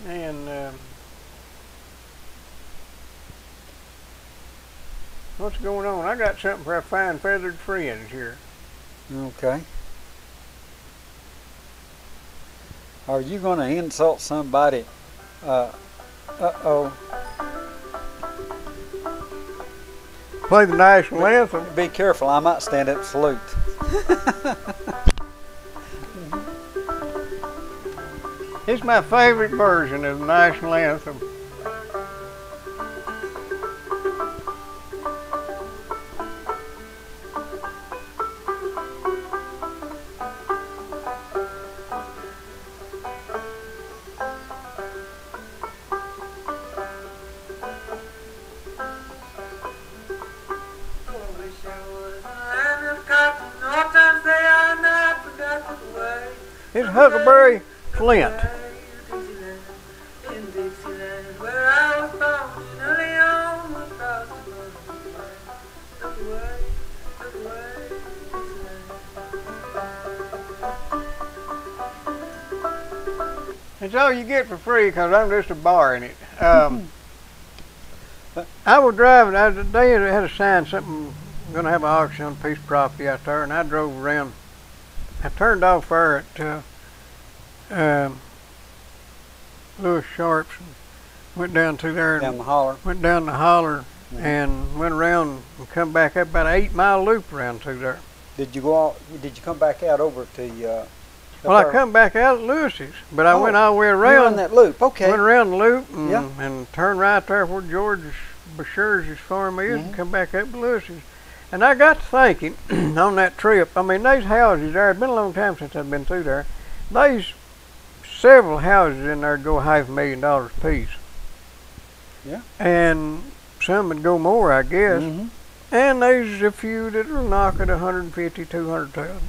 And what's going on? I got something for our fine feathered friends here. Okay. Are you going to insult somebody? Uh-oh. Play the national anthem. Be careful, I might stand up and salute. It's my favorite version of the national anthem. It's Huckleberry Flint. It's all you get for free because I'm just a bar in it. I was driving, they had a sign, something, going to have an auction on a piece of property out there, and I drove around. I turned off there at Lewis Sharp's and went down through there. Down the holler. Went down the holler and went around and come back up about an 8-mile loop around through there. Did you go out, did you come back out over to well, I come back out at Lewis's, but I went all the way you around. on that loop, okay. Went around the loop and turned right there where George Basheur's farm is and come back up to Lewis's. And I got to thinking on that trip, I mean, these houses there, it's been a long time since I've been through there. There's several houses in there go $500,000 a piece. Yeah. And some would go more, I guess. And there's a few that will knock at 150, 200,000.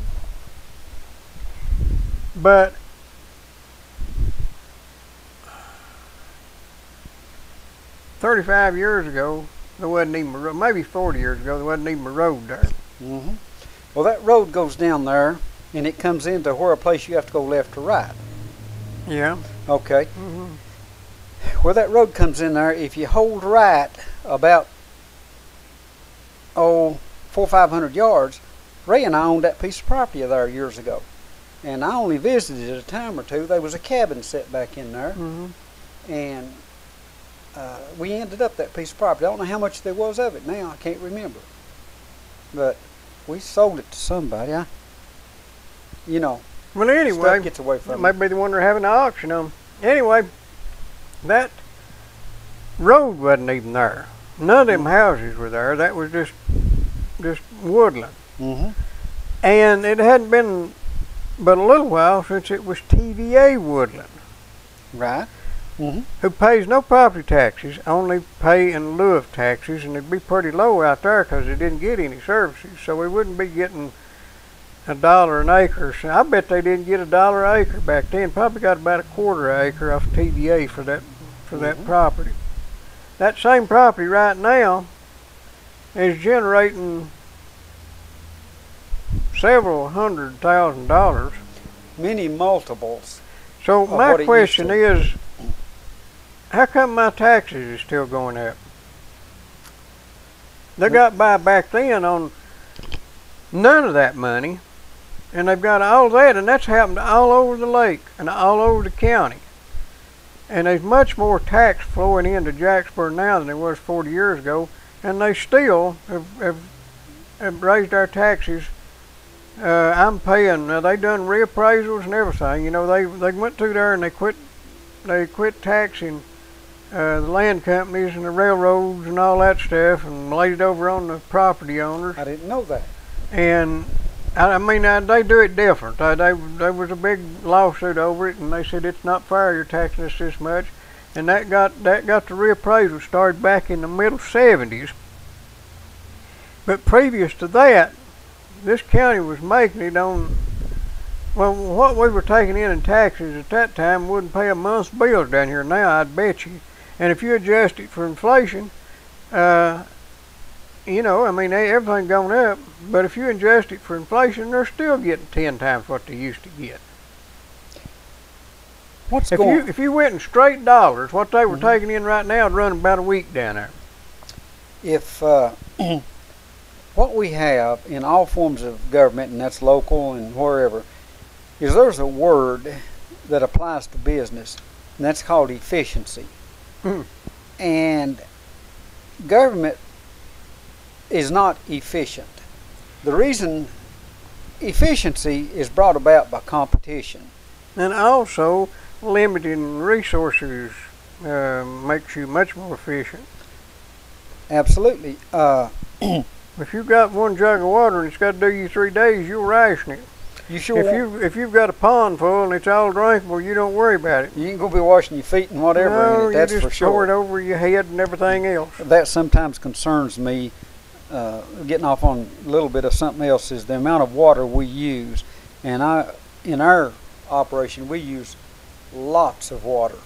But $35 years ago, there wasn't even a road. Maybe 40 years ago, there wasn't even a road there. Well, that road goes down there, and it comes into where a place you have to go left or right. Yeah. Okay. Where that road comes in there, if you hold right about 400 or 500 yards, Ray and I owned that piece of property there years ago. And I only visited it a time or two. There was a cabin set back in there. And we ended up that piece of property. I don't know how much there was of it now. I can't remember. But we sold it to somebody. You know, well, anyway, stuff gets away from maybe the one they're having an auction on. Anyway, that road wasn't even there. None of them houses were there. That was just woodland. And it hadn't been but a little while since it was TVA woodland. Right. Who pays no property taxes, only pay in lieu of taxes, and it'd be pretty low out there because they didn't get any services, so we wouldn't be getting $1 an acre. So I bet they didn't get $1 an acre back then. Probably got about a quarter acre off TVA for that property. That same property right now is generating several $100,000. Many multiples. So my question is, how come my taxes are still going up? They got by back then on none of that money, and they've got all that, and that's happened all over the lake and all over the county. And there's much more tax flowing into Jacksboro now than there was 40 years ago, and they still have raised our taxes. I'm paying. They done reappraisals and everything. You know, they went through there and they quit taxing the land companies and the railroads and all that stuff, and laid it over on the property owners. I didn't know that. And I mean, they do it different. There was a big lawsuit over it, and they said it's not fair. You're taxing us this much, and that got the reappraisal started back in the middle '70s. But previous to that, this county was making it on, well, what we were taking in taxes at that time wouldn't pay a month's bills down here now, I'd bet you. And if you adjust it for inflation, you know, I mean, everything's gone up, but if you adjust it for inflation, they're still getting 10 times what they used to get. What's going? If you went in straight dollars, what they were taking in right now would run about a week down there. If what we have in all forms of government, and that's local and wherever, is there's a word that applies to business, and that's called efficiency. And government is not efficient. The reason efficiency is brought about by competition. And also, limiting resources makes you much more efficient. Absolutely. If you've got one jug of water and it's got to do you 3 days, you'll ration it. You sure if you've got a pond full and it's all drinkable, you don't worry about it. You ain't gonna be washing your feet and whatever No, in it, that's you just for sure. pour it over your head and everything else. That sometimes concerns me. Getting off on a little bit of something else is the amount of water we use. And in our operation, we use lots of water.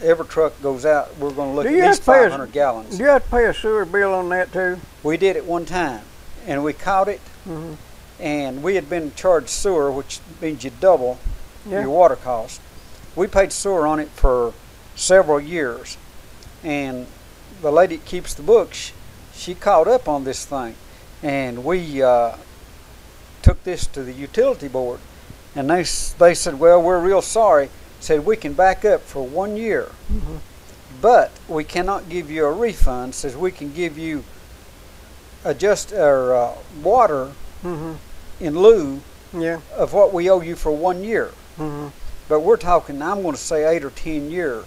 Every truck goes out, we're going to look at least 500 gallons. Do you have to pay a sewer bill on that too? We did it one time, and we caught it, and we had been charged sewer, which means you double your water cost. We paid sewer on it for several years, and the lady that keeps the books, she caught up on this thing, and we took this to the utility board, and they said, well, we're real sorry. Said we can back up for 1 year, but we cannot give you a refund. Says we can give you water in lieu of what we owe you for 1 year. But we're talking, I'm going to say 8 or 10 years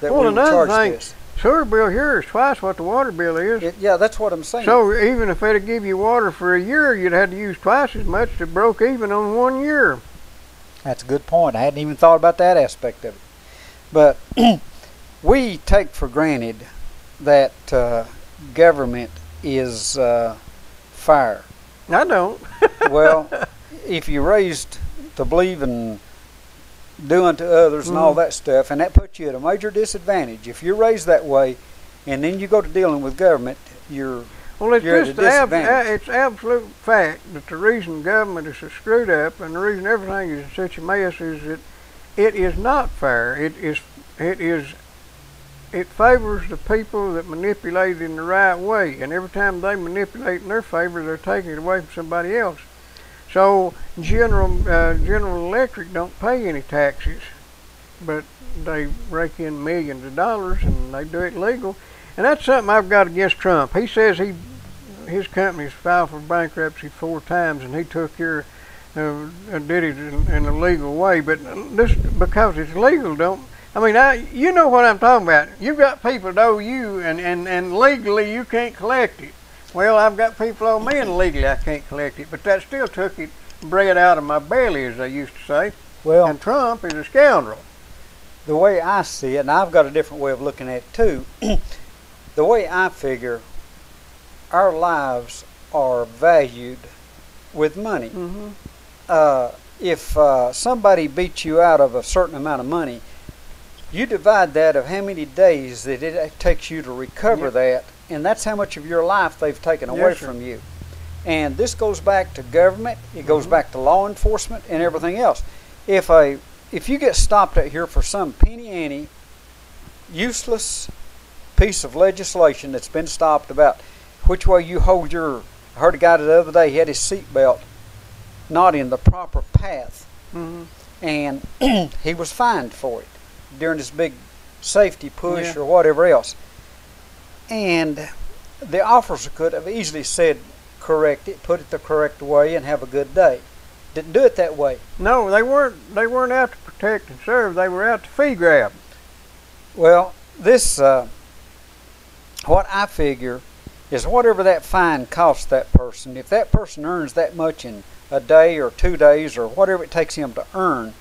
that we would charge this. Sewer bill here is twice what the water bill is. Yeah, that's what I'm saying. So even if they'd give you water for a year, you'd have to use twice as much to broke even on 1 year. That's a good point. I hadn't even thought about that aspect of it. But we take for granted that government is fair. I don't. Well, if you're raised to believe in doing to others and all that stuff, and that puts you at a major disadvantage. If you're raised that way, and then you go to dealing with government, you're at a disadvantage. It's absolute fact that the reason government is so screwed up and the reason everything is in such a mess is that it is not fair. It favors the people that manipulate it in the right way, and every time they manipulate in their favor, they're taking it away from somebody else. So General Electric don't pay any taxes, but they rake in millions of dollars and they do it legal. And that's something I've got against Trump. He says his company's filed for bankruptcy 4 times, and he took care did it in a legal way. But just because it's legal, you know what I'm talking about. You've got people that owe you, and legally you can't collect it. Well, I've got people owe me, and legally I can't collect it. But that still took it bread out of my belly, as they used to say. Well, and Trump is a scoundrel. The way I see it, and I've got a different way of looking at it too. The way I figure, our lives are valued with money. If somebody beats you out of a certain amount of money, you divide that of how many days that it takes you to recover that, and that's how much of your life they've taken away from you. And this goes back to government, it goes back to law enforcement and everything else. If you get stopped out here for some penny-ante, useless piece of legislation that's been stopped about which way you hold I heard a guy the other day, he had his seatbelt not in the proper path, and he was fined for it during this big safety push or whatever else. And the officer could have easily said, correct it, put it the correct way, and have a good day. Didn't do it that way. No, they weren't out to protect and serve. They were out to fee grab. Well, this what I figure is whatever that fine costs that person. If that person earns that much in a day or 2 days or whatever it takes him to earn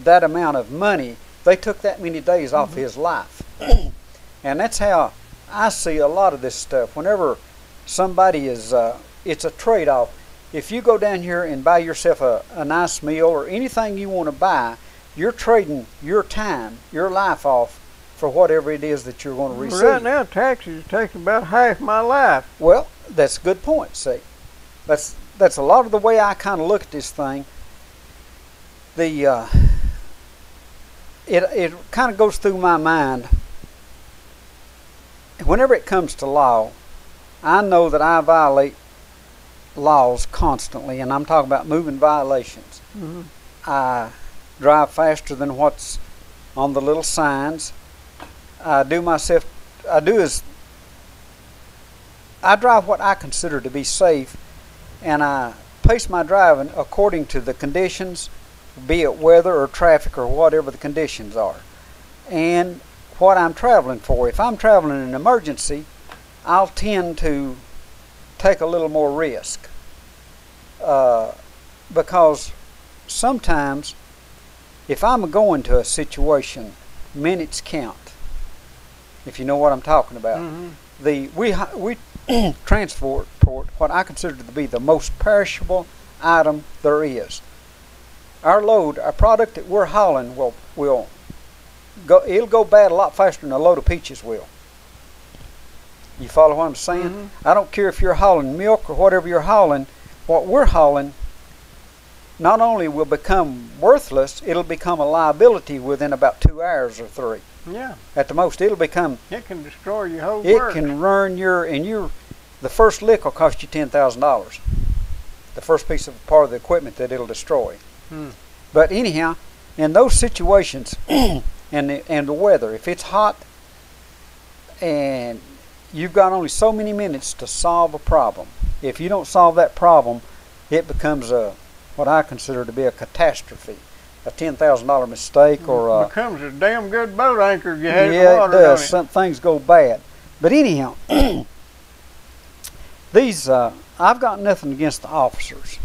that amount of money, they took that many days off his life. And that's how I see a lot of this stuff. Whenever somebody is, it's a trade-off. If you go down here and buy yourself a nice meal or anything you want to buy, you're trading your time, your life off for whatever it is that you're going to receive. Right now, taxes are taking about half my life. Well, that's a good point, see. That's a lot of the way I kind of look at this thing. it kind of goes through my mind. Whenever it comes to law, I know that I violate laws constantly, and I'm talking about moving violations. Mm-hmm. I drive faster than what's on the little signs. I drive what I consider to be safe, and I pace my driving according to the conditions, be it weather or traffic or whatever the conditions are, and what I'm traveling for. If I'm traveling in an emergency, I'll tend to take a little more risk, because sometimes if I'm going to a situation, minutes count. If you know what I'm talking about. Mm-hmm. We transport what I consider to be the most perishable item there is. Our product that we're hauling will go. It'll go bad a lot faster than a load of peaches will. You follow what I'm saying? Mm-hmm. I don't care if you're hauling milk or whatever you're hauling. What we're hauling not only will become worthless, it'll become a liability within about 2 hours or 3. Yeah. At the most, it'll become. It can destroy your whole work. It can ruin the first lick will cost you $10,000. The first piece of part of the equipment that it'll destroy. But anyhow, in those situations, and the weather, if it's hot and you've got only so many minutes to solve a problem, if you don't solve that problem, it becomes what I consider to be a catastrophe, a $10,000 mistake, or becomes a damn good boat anchor you have yeah, water, it does. Some things go bad. But anyhow, I've got nothing against the officers,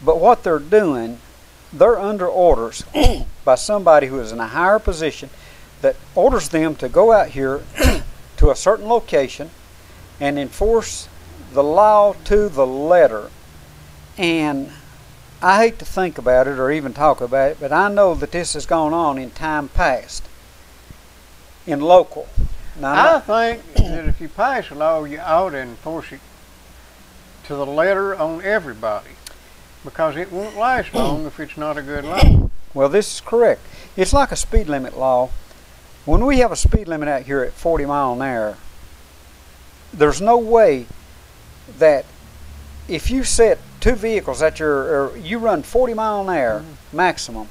but what they're doing, they're under orders by somebody who is in a higher position that orders them to go out here to a certain location and enforce the law to the letter. And I hate to think about it or even talk about it, but I know that this has gone on in time past in local. Now, I think that if you pass a law, you ought to enforce it to the letter on everybody, because it won't last long if it's not a good law. Well, this is correct. It's like a speed limit law. When we have a speed limit out here at 40 miles an hour, there's no way that if you set 2 vehicles at you run 40 miles an hour maximum,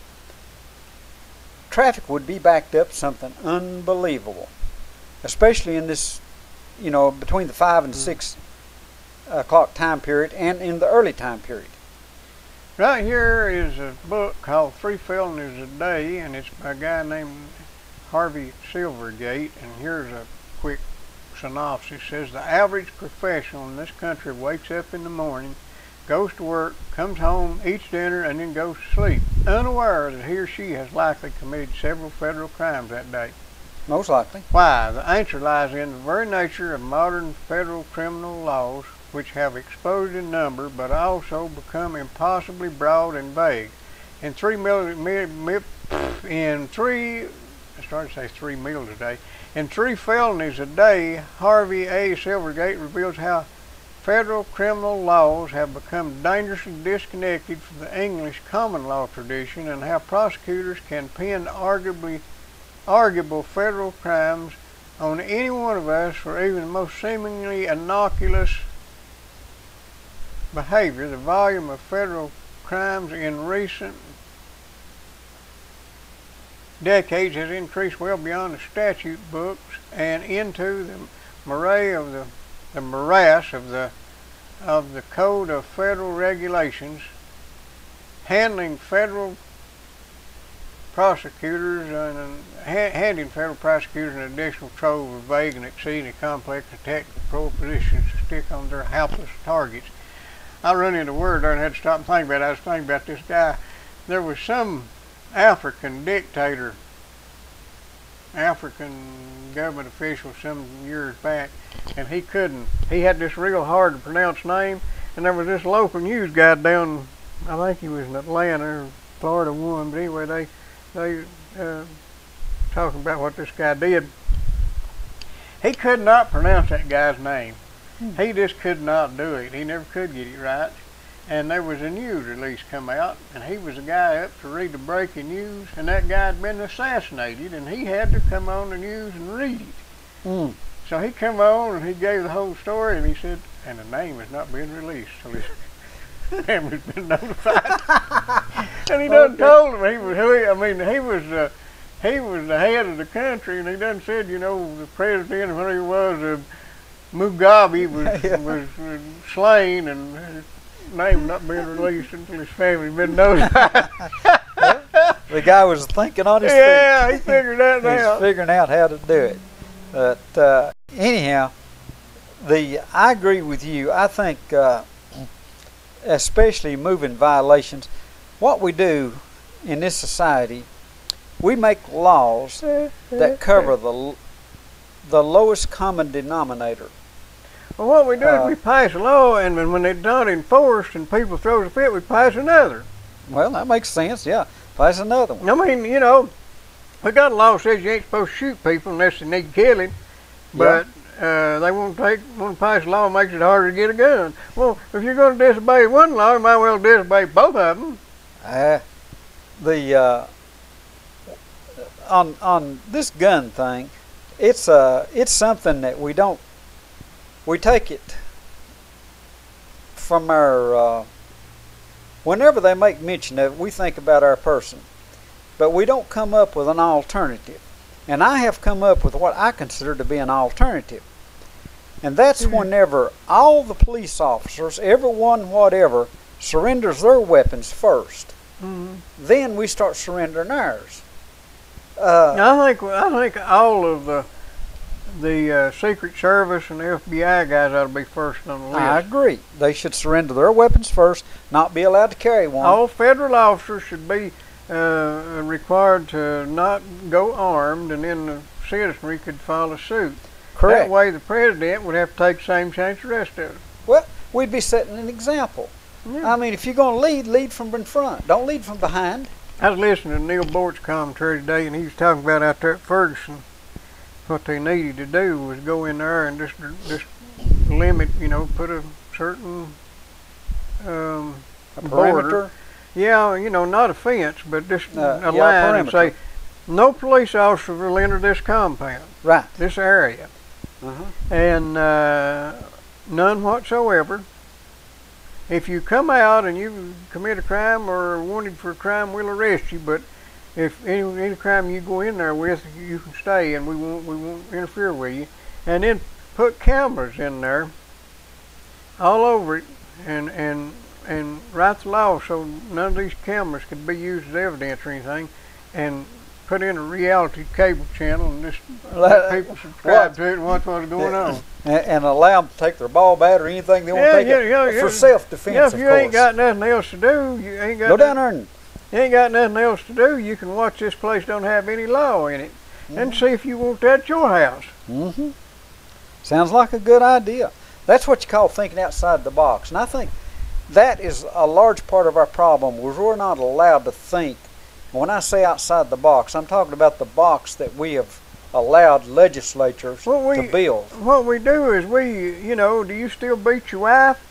traffic would be backed up something unbelievable, especially in this, between the 5 and 6 o'clock time period and in the early time period. Right here is a book called 3 Felonies a Day, and it's by a guy named Harvey Silvergate, and here's a quick synopsis. It says, the average professional in this country wakes up in the morning, goes to work, comes home, eats dinner, and then goes to sleep, unaware that he or she has likely committed several federal crimes that day. Most likely. Why? The answer lies in the very nature of modern federal criminal laws, which have exploded in number but also become impossibly broad and vague. In 3 felonies a day, Harvey A. Silvergate reveals how federal criminal laws have become dangerously disconnected from the English common law tradition, and how prosecutors can pin arguable federal crimes on any one of us for even the most seemingly innocuous behavior. The volume of federal crimes in recent decades has increased well beyond the statute books and into the morass of the Code of Federal Regulations, handing federal prosecutors an additional trove of vague and exceedingly complex and technical propositions to stick on their helpless targets. I run into a word there and had to stop and think about it. I was thinking about this guy. There was some African dictator, African government official some years back, and he had this real hard to pronounce name, and there was this local news guy down, I think he was in Atlanta or Florida one, but anyway, they talking about what this guy did. He could not pronounce that guy's name. He just could not do it. He never could get it right. and there was a news release come out, and he was a guy up to read the breaking news, and that guy had been assassinated, and he had to come on the news and read it. Mm. So he come on and he gave the whole story, and he said, and the name has not been released till his family's been notified. And he done told him he was the head of the country, and he done said, you know, the president, when he was, Mugabe was slain, and his name not being released until his family's been notified. The guy was thinking on his feet. Yeah, he figured that out. He's figuring out how to do it. But anyhow, I agree with you. I think, especially moving violations, what we do in this society, we make laws that cover the lowest common denominator. Well, what we do is we pass a law, and when it's not enforced and people throw a fit, we pass another. Well, that makes sense, yeah. Pass another one. I mean, you know, we got a law that says you ain't supposed to shoot people unless they need killing, but they want to pass a law that makes it harder to get a gun. Well, if you're going to disobey one law, you might well disobey both of them. On this gun thing, it's something that we take it from our, whenever they make mention of it, we think about our person, but we don't come up with an alternative. And I have come up with what I consider to be an alternative. And that's whenever all the police officers, everyone whatever, surrenders their weapons first. Mm-hmm. Then we start surrendering ours. I think all of the Secret Service and the FBI guys ought to be first on the list. I agree. They should surrender their weapons first, not be allowed to carry one. All federal officers should be required to not go armed, and then the citizenry could file a suit. Correct. That way the president would have to take the same chance as the rest of us. Well, we'd be setting an example. Yeah. I mean, if you're going to lead from in front. Don't lead from behind. I was listening to Neil Bort's commentary today, and he was talking about out there at Ferguson, what they needed to do was go in there and just limit, you know, put a certain A border. perimeter. Yeah, you know, not a fence, but just a line perimeter. and say, no police officer will enter this compound, Right. this area, and none whatsoever. If you come out and you commit a crime or are wanted for a crime, we'll arrest you. But if any crime you go in there with, you can stay, and we won't interfere with you. And then put cameras in there, all over it, and write the law so none of these cameras could be used as evidence or anything, and put in a reality cable channel and just let people subscribe to it and watch what's going on. And allow them to take their ball bat or anything they want to take for self-defense, yeah, if of you course. ain't got nothing else to do, you ain't got Go down there and... You ain't got nothing else to do, you can watch this place don't have any law in it, and see if you want that at your house. Sounds like a good idea. That's what you call thinking outside the box. And I think that is a large part of our problem, was we're not allowed to think. When I say outside the box, I'm talking about the box that we have allowed legislatures to build. What we do is you know, do you still beat your wife?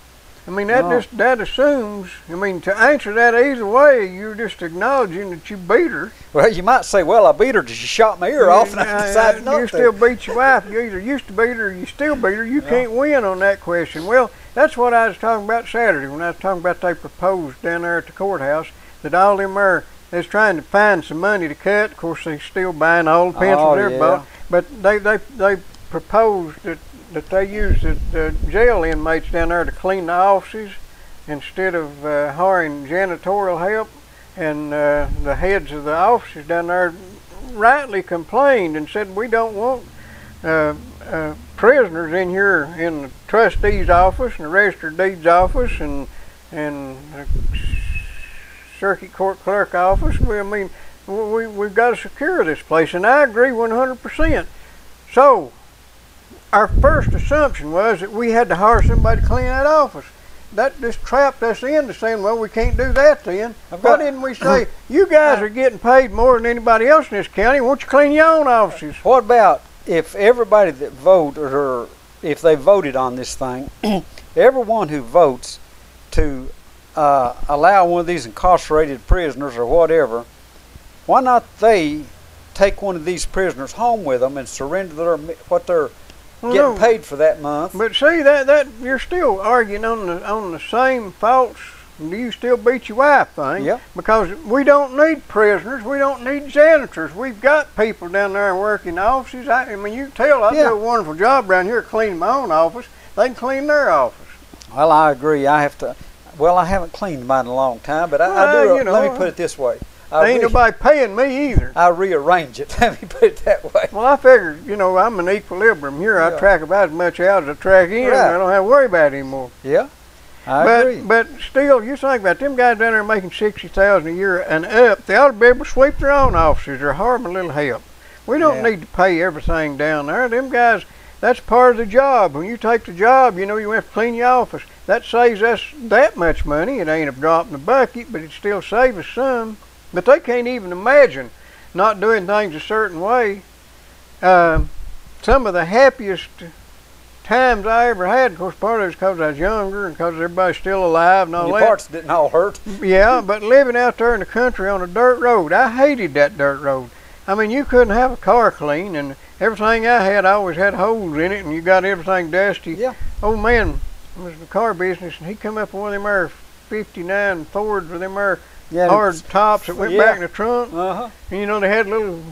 I mean, that assumes, I mean, to answer that either way, you're just acknowledging that you beat her. Well, you might say, well, I beat her till she shot my ear off, and I decided not to. You still beat your wife. You either used to beat her or you still beat her. You can't win on that question. Well, that's what I was talking about Saturday when I was talking about they proposed down there at the courthouse that all them there, they was trying to find some money to cut. Of course, they still buying all the pencils they bought. But they proposed that they use the jail inmates down there to clean the offices instead of hiring janitorial help. And the heads of the offices down there rightly complained and said, we don't want prisoners in here in the trustee's office and the register of deeds office and the circuit court clerk office. We've got to secure this place, and I agree 100%. So our first assumption was that we had to hire somebody to clean that office. That just trapped us into saying, well, we can't do that then. Why didn't we say, you guys are getting paid more than anybody else in this county, won't you clean your own offices? What about if everybody that voted, or if they voted on this thing, everyone who votes to allow one of these incarcerated prisoners or whatever, why not they take one of these prisoners home with them and surrender what they're getting paid for that month? But see, that you're still arguing on the same faults. Do you still beat your wife thing? Yeah. Because we don't need prisoners. We don't need janitors. We've got people down there working offices. I mean, you can tell I do a wonderful job around here cleaning my own office. They can clean their office. Well, I agree. I have to. Well, I haven't cleaned mine in a long time, but I do. Let me put it this way. Ain't nobody paying me either. I rearrange it. Let me put it that way. Well, I figured, I'm in equilibrium here. I track about as much out as I track in. I don't have to worry about it anymore. Yeah, I agree. But still, you think about them guys down there making $60,000 a year and up. They ought to be able to sweep their own offices. They're horrible little help. We don't need to pay everything down there. Them guys, that's part of the job. When you take the job, you have to clean your office. That saves us that much money. It ain't a drop in the bucket, but it still saves us some. But they can't even imagine not doing things a certain way. Some of the happiest times I ever had, of course, part of it was because I was younger and because everybody's still alive and all that. Your parts didn't all hurt. Yeah, but living out there in the country on a dirt road, I hated that dirt road. I mean, you couldn't have a car clean, and everything I had, I always had holes in it, and you got everything dusty. Yeah. Old man was in the car business, and he come up with one of them there 59 Fords with them there hard tops that went back in the trunk. And they had little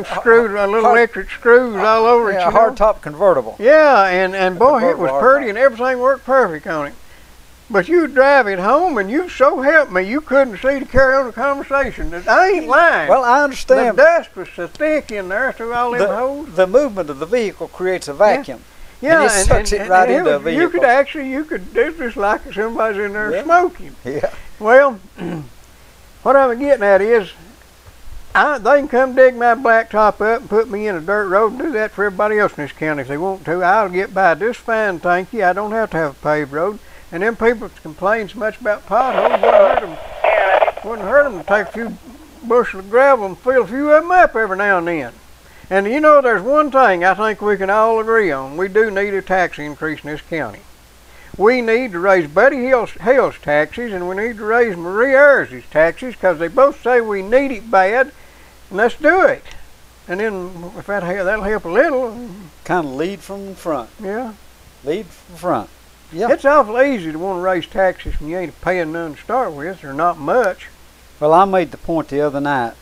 screws, little electric screws all over it. Yeah, a hard top convertible. Yeah, and boy, it was pretty, and everything worked perfect on it. But you drive it home, and you so help me, you couldn't see to carry on the conversation. I ain't lying. Well, I understand. The dust was so thick in there through all them holes. The movement of the vehicle creates a vacuum. Yeah, and it sucks it right into the vehicle. It's just like somebody's in there smoking. Yeah. Well, what I'm getting at is, they can come dig my blacktop up and put me in a dirt road and do that for everybody else in this county if they want to. I'll get by just fine, thank you. I don't have to have a paved road. And them people complain so much about potholes, wouldn't hurt them to take a few bushels of gravel and fill a few of them up every now and then. And there's one thing I think we can all agree on. We do need a tax increase in this county. We need to raise Buddy Hill's taxes, and we need to raise Marie Ayers' taxes, because they both say we need it bad, and let's do it. And then if that'll help a little. Kind of lead from the front. Yeah. Lead from the front. Yeah. It's awful easy to want to raise taxes when you ain't paying none to start with, or not much. Well, I made the point the other night.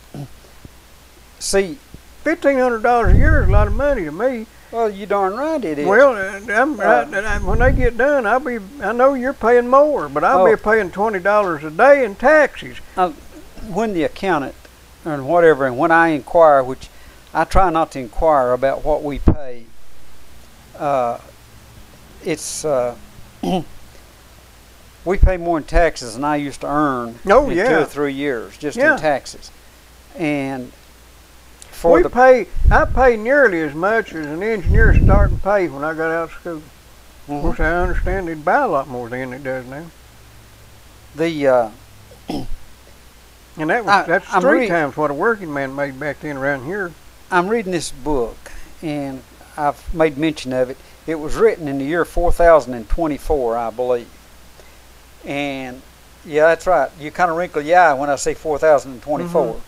See, $1,500 a year is a lot of money to me. Well, you darn right it is. Well, when they get done, I know you're paying more, but I'll be paying $20 a day in taxes. When the accountant and whatever, and when I inquire, which I try not to inquire about what we pay, we pay more in taxes than I used to earn in 2 or 3 years, just in taxes. And I pay nearly as much as an engineer starting pay when I got out of school. Of course, I understand they'd buy a lot more than it does now. And that's 3 times what a working man made back then around here. I'm reading this book, and I've made mention of it. It was written in the year 4024, I believe. And yeah, that's right. You kind of wrinkle your eye when I say 4024.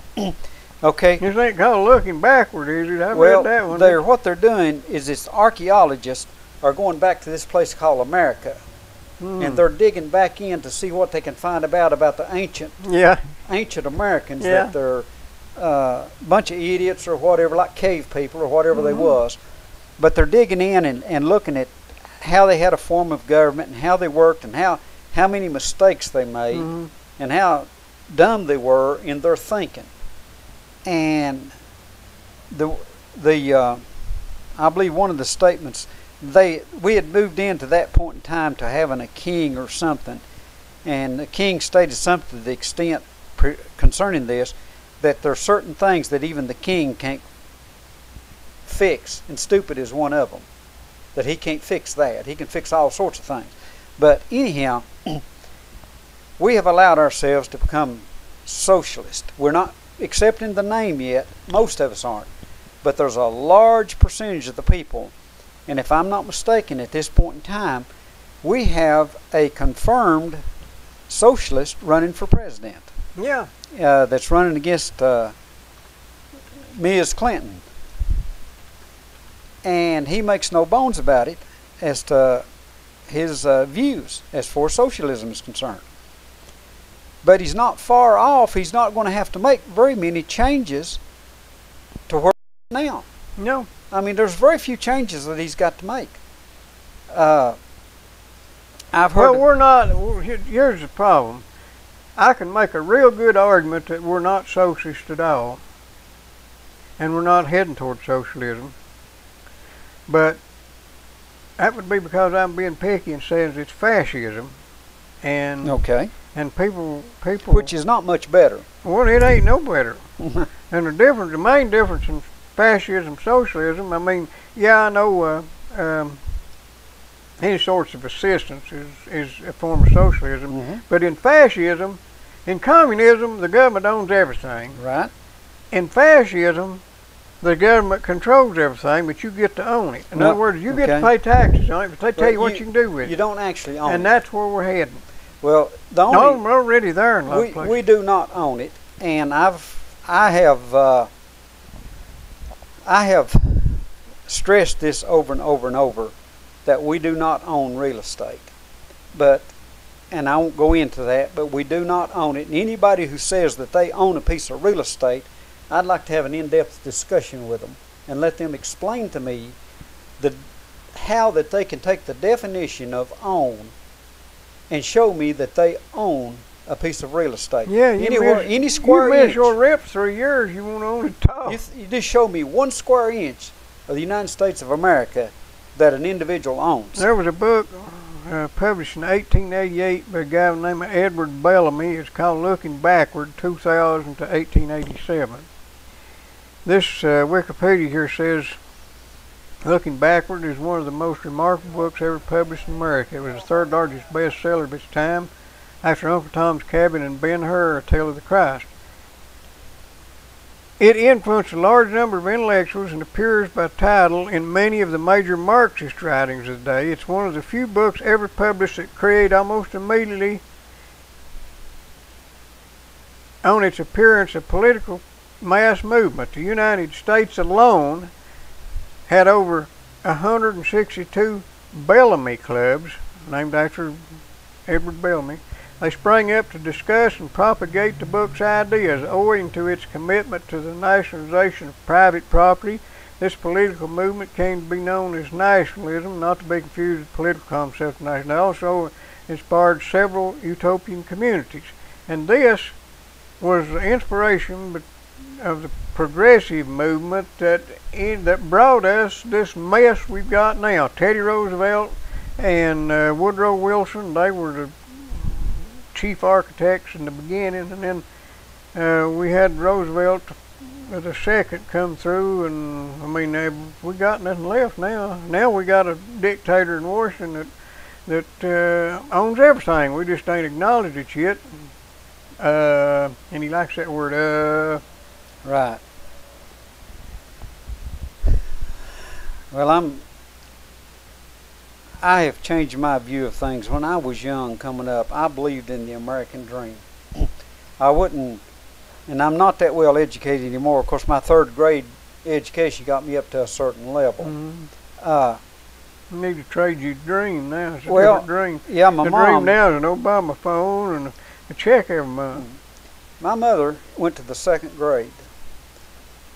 Okay. This ain't called looking backward, is it? I read that one. What they're doing is it's archaeologists are going back to this place called America. And they're digging back in to see what they can find about the ancient Americans, that they're a bunch of idiots or whatever, like cave people or whatever they was. But they're digging in and looking at how they had a form of government and how they worked and how many mistakes they made and how dumb they were in their thinking. And I believe one of the statements, we had moved into that point in time to having a king or something, and the king stated something to the extent concerning this, that there are certain things that even the king can't fix, and stupid is one of them. That he can't fix that. He can fix all sorts of things. But anyhow, we have allowed ourselves to become socialist. We're not accepting the name yet. Most of us aren't. But there's a large percentage of the people, and if I'm not mistaken at this point in time, we have a confirmed socialist running for president. Yeah. That's running against Ms. Clinton. And he makes no bones about it as to his views as far as socialism is concerned. But he's not far off. He's not going to have to make very many changes to where he's now. No. I mean, there's very few changes that he's got to make. I've heard. Well, we're not. Here's the problem. I can make a real good argument that we're not socialist at all, and we're not heading toward socialism. But that would be because I'm being picky and saying it's fascism, and Okay. and people, Which is not much better. well, it ain't no better. And the main difference in fascism, socialism, I mean, yeah, I know any sorts of assistance is a form of socialism, Mm-hmm. but in fascism, in communism, the government owns everything. Right. In fascism, the government controls everything, but you get to own it. In No, other words, you get to okay. pay taxes on it, but they tell Well, you what you can do with You it. don't actually own And it. that's where we're heading. Well, the No, only we're already there in a lot of places. we do not own it, and I have stressed this over and over and over that we do not own real estate. But, and I won't go into that, but we do not own it. And anybody who says that they own a piece of real estate, I'd like to have an in-depth discussion with them and let them explain to me how that they can take the definition of own and show me that they own a piece of real estate. Yeah, any square you miss inch. your rep 3 years, you won't own it at all. You just show me 1 square inch of the United States of America that an individual owns. There was a book published in 1888 by a guy named Edward Bellamy. It's called Looking Backward, 2000 to 1887. This Wikipedia here says, Looking Backward is one of the most remarkable books ever published in America. It was the third largest bestseller of its time, after Uncle Tom's Cabin and Ben-Hur, A Tale of the Christ. It influenced a large number of intellectuals and appears by title in many of the major Marxist writings of the day. It's one of the few books ever published that create almost immediately on its appearance a political mass movement. The United States alone had over 162 Bellamy clubs, named after Edward Bellamy. They sprang up to discuss and propagate the book's ideas. Owing to its commitment to the nationalization of private property, this political movement came to be known as nationalism, not to be confused with the political concept of nationalism. It also inspired several utopian communities. And this was the inspiration of the progressive movement that brought us this mess we've got now. Teddy Roosevelt and Woodrow Wilson, they were the chief architects in the beginning, and then we had Roosevelt the second come through, and I mean we got nothing left now. Now we got a dictator in Washington that owns everything. We just ain't acknowledged it yet. And he likes that word. Right. Well, I have changed my view of things. When I was young coming up, I believed in the American dream. I wouldn't, and I'm not that well educated anymore. Of course, my third grade education got me up to a certain level. You need to trade your dream now. It's a Well, different dream. yeah, my The mom. dream now is an Obama phone and a check every month. My mother went to the second grade,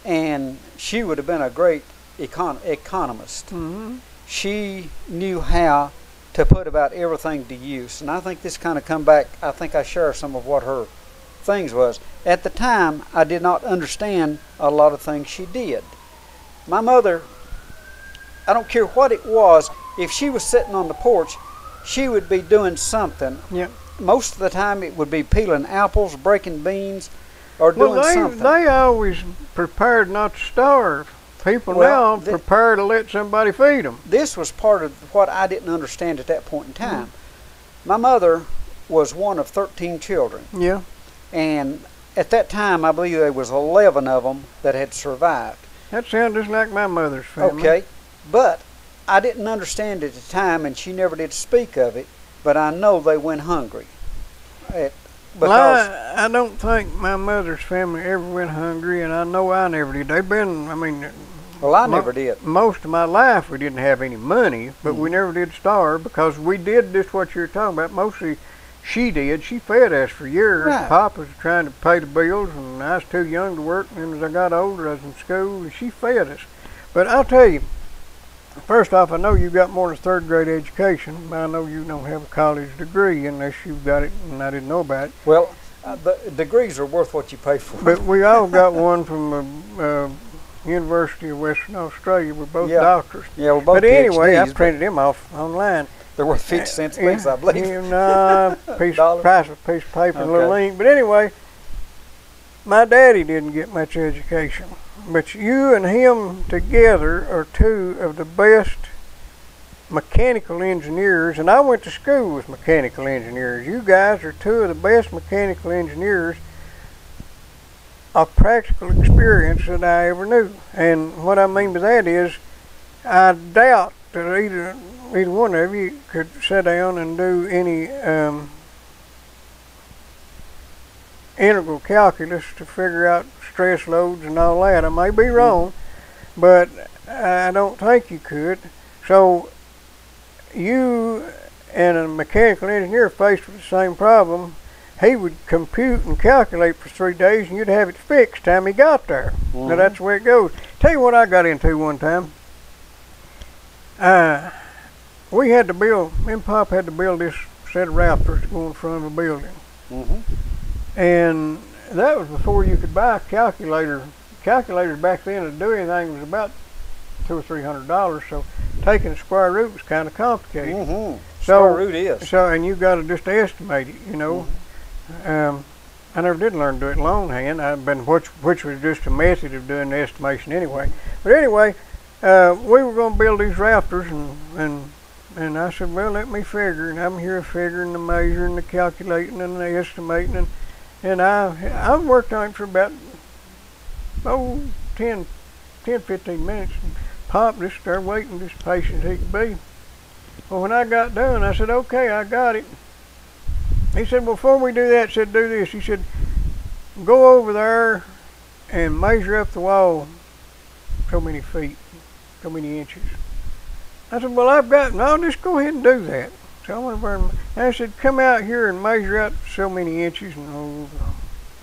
and she would have been a great economist. Mm-hmm. She knew how to put about everything to use, and I think this kind of come back. I think I share some of what her things was. At the time, I did not understand a lot of things she did. My mother, I don't care what it was, if she was sitting on the porch, she would be doing something. Yeah. Most of the time it would be peeling apples, breaking beans, or doing something. They always prepared not to starve. People Well, now prepare to let somebody feed them. This was part of what I didn't understand at that point in time. My mother was one of 13 children. Yeah. And at that time, I believe there was 11 of them that had survived. That sounds just like my mother's family. Okay. But I didn't understand at the time, and she never did speak of it, but I know they went hungry. because I don't think my mother's family ever went hungry, and I know I never did. They've been, I mean, well, I never did. Most of my life we didn't have any money, but we never did starve because we did just what you're talking about. Mostly she did. She fed us for years. Right. Pop was trying to pay the bills, and I was too young to work. And then as I got older, I was in school, and she fed us. But I'll tell you, first off, I know you got more than a third grade education. I know you don't have a college degree unless you've got it, and I didn't know about it. Well, the degrees are worth what you pay for. But we all got one from University of Western Australia. We're both doctors. Yeah, we're both But anyway, PhDs, I printed them off online. They're worth 50 cents a piece, I believe. Price of a piece of paper and a little ink. But anyway, my daddy didn't get much education. But you and him together are two of the best mechanical engineers, and I went to school with mechanical engineers. You guys are two of the best mechanical engineers of practical experience that I ever knew. And what I mean by that is, I doubt that either one of you could sit down and do any integral calculus to figure out stress loads and all that. I may be wrong, but I don't think you could. So you and a mechanical engineer faced with the same problem, he would compute and calculate for 3 days, and you'd have it fixed time he got there. Now that's the way it goes. Tell you what I got into one time. We had to build, me and Pop had to build this set of rafters to go in front of a building. And that was before you could buy a calculator. Calculators back then to do anything was about $200 or $300, so taking a square root was kind of complicated. Square root is. So, and you got to just estimate it, you know. I never did learn to do it longhand. Which was just a method of doing the estimation anyway. But anyway, we were going to build these rafters, and I said, well, let me figure. And I'm here figuring the measuring, the calculating, and the estimating, and I worked on it for about 10, 15 minutes. And Pop just started waiting, just patient as he could be. Well, when I got done, I said, okay, I got it. He said, well, before we do that, do this. He said, go over there and measure up the wall so many feet, so many inches. I said, well, no, just go ahead and do that. So I went over and I said, come out here and measure out so many inches. And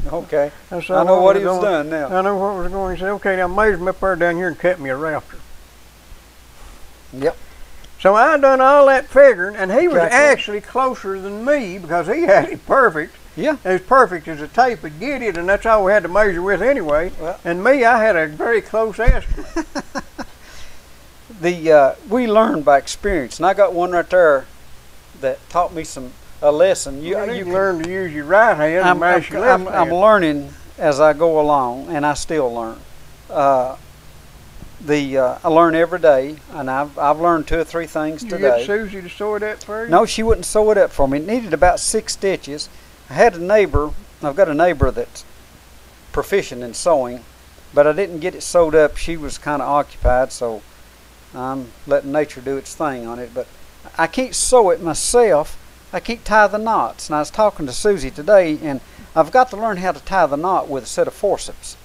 okay. I know what he was doing now. I know what was going. He said, okay, now measure me up there down here and cut me a rafter. Yep. So I done all that figuring, and he was actually closer than me because he had it perfect. Yeah. As perfect as a tape would get it, and that's all we had to measure with anyway. Well, and me, I had a very close estimate. We learned by experience, and I got one right there that taught me a lesson. You can learn to use your right hand and mash your left hand. I'm learning as I go along, and I still learn. I learn every day, and I've learned 2 or 3 things today. Did you get Susie to sew it up for you? No, she wouldn't sew it up for me. It needed about 6 stitches. I had a neighbor. I've got a neighbor that's proficient in sewing, but I didn't get it sewed up. She was kind of occupied, so I'm letting nature do its thing on it. But I can't sew it myself. I can't tie the knots. And I was talking to Susie today, and I've got to learn how to tie the knot with a set of forceps.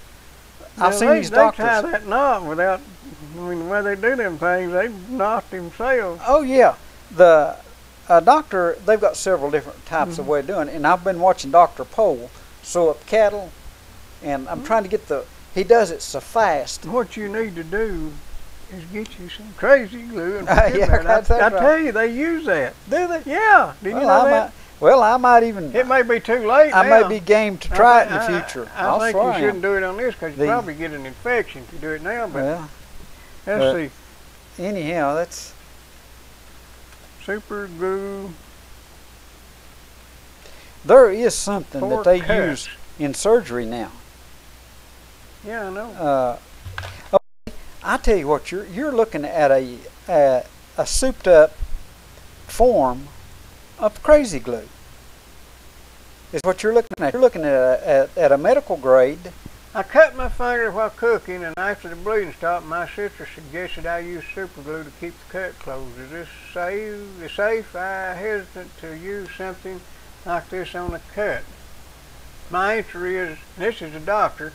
I've seen these doctors. They tie that knot without, I mean, the way they do them things, they knot themselves. Oh, yeah. The doctor, they've got several different types of way of doing it, and I've been watching Dr. Pohl sew up cattle, and I'm trying to get he does it so fast. What you need to do is get you some crazy glue and I tell you, they use that. Do they? Yeah. Did you know that? Well, I might even. It may be too late I now. may be game to try it in the future. I think you shouldn't do it on this because you probably get an infection if you do it now. But let's see. Anyhow, that's super glue. There is something that they use in surgery now. Yeah, I know. I tell you what, you're looking at a souped up form of crazy glue. Is what you're looking at. You're looking at a medical grade. I cut my finger while cooking, and after the bleeding stopped, my sister suggested I use super glue to keep the cut closed. Is this safe? I hesitant to use something like this on a cut? My answer is, this is a doctor,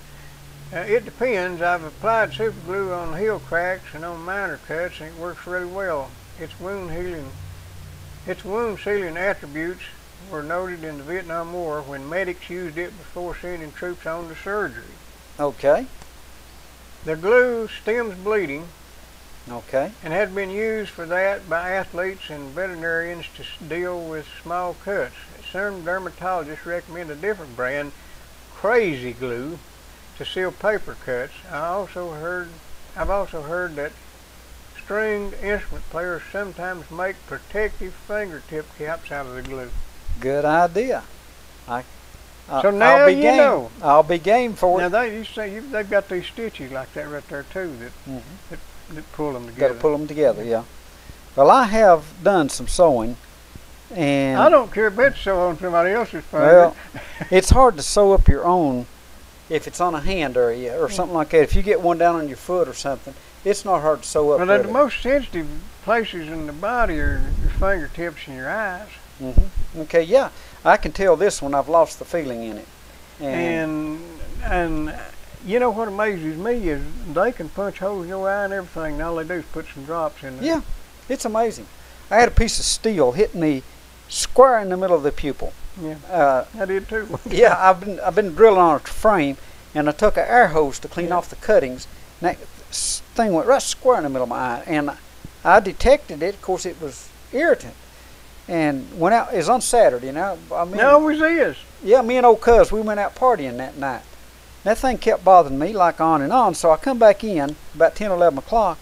it depends. I've applied super glue on heel cracks and on minor cuts, and it works really well. Its wound sealing attributes were noted in the Vietnam War when medics used it before sending troops on to surgery. Okay. The glue stems bleeding. Okay. And has been used for that by athletes and veterinarians to deal with small cuts. Some dermatologists recommend a different brand, Crazy Glue, to seal paper cuts. I've also heard that stringed instrument players sometimes make protective fingertip caps out of the glue. Good idea. So now I'll be you game. know. I'll be game for it. Now they've got these stitches like that right there too that pull them together. Got to pull them together, yeah. Well, I have done some sewing, and I don't care if it's sew on somebody else's finger. well, it's hard to sew up your own if it's on a hand area or something like that. If you get one down on your foot or something, it's not hard to sew up. Well, the most sensitive places in the body are your fingertips and your eyes. Okay, yeah, I can tell this one I've lost the feeling in it. And you know what amazes me is they can punch holes in your eye and everything, and all they do is put some drops in there. Yeah, it's amazing. I had a piece of steel hit me square in the middle of the pupil. Yeah, I did too. Yeah, I've been drilling on a frame, and I took an air hose to clean off the cuttings, and that thing went right square in the middle of my eye, and I detected it. Of course, it was irritant, and went out. It was on Saturday, now. It always is. Yeah, me and old cuz, we went out partying that night. That thing kept bothering me like on and on, so I come back in about 10 or 11 o'clock,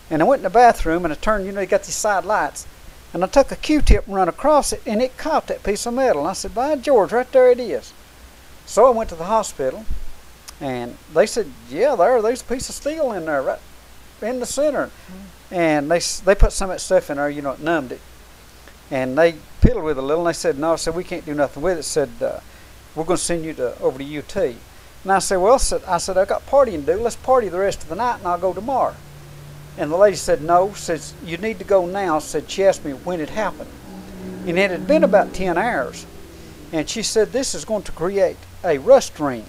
and I went in the bathroom, and I turned, you got these side lights, and I took a Q-tip and run across it, and it caught that piece of metal. And I said, by George, right there it is. So I went to the hospital, and they said, yeah, there's a piece of steel in there, right in the center. And they put some of that stuff in there, it numbed it. And they piddled with it a little, and they said, no, we can't do nothing with it. Said, we're going to send you over to UT. And I said, well, I got partying to do. Let's party the rest of the night, and I'll go tomorrow. And the lady said, no, says, you need to go now. Said, she asked me when it happened. And it had been about 10 hours. And she said, this is going to create a rust ring.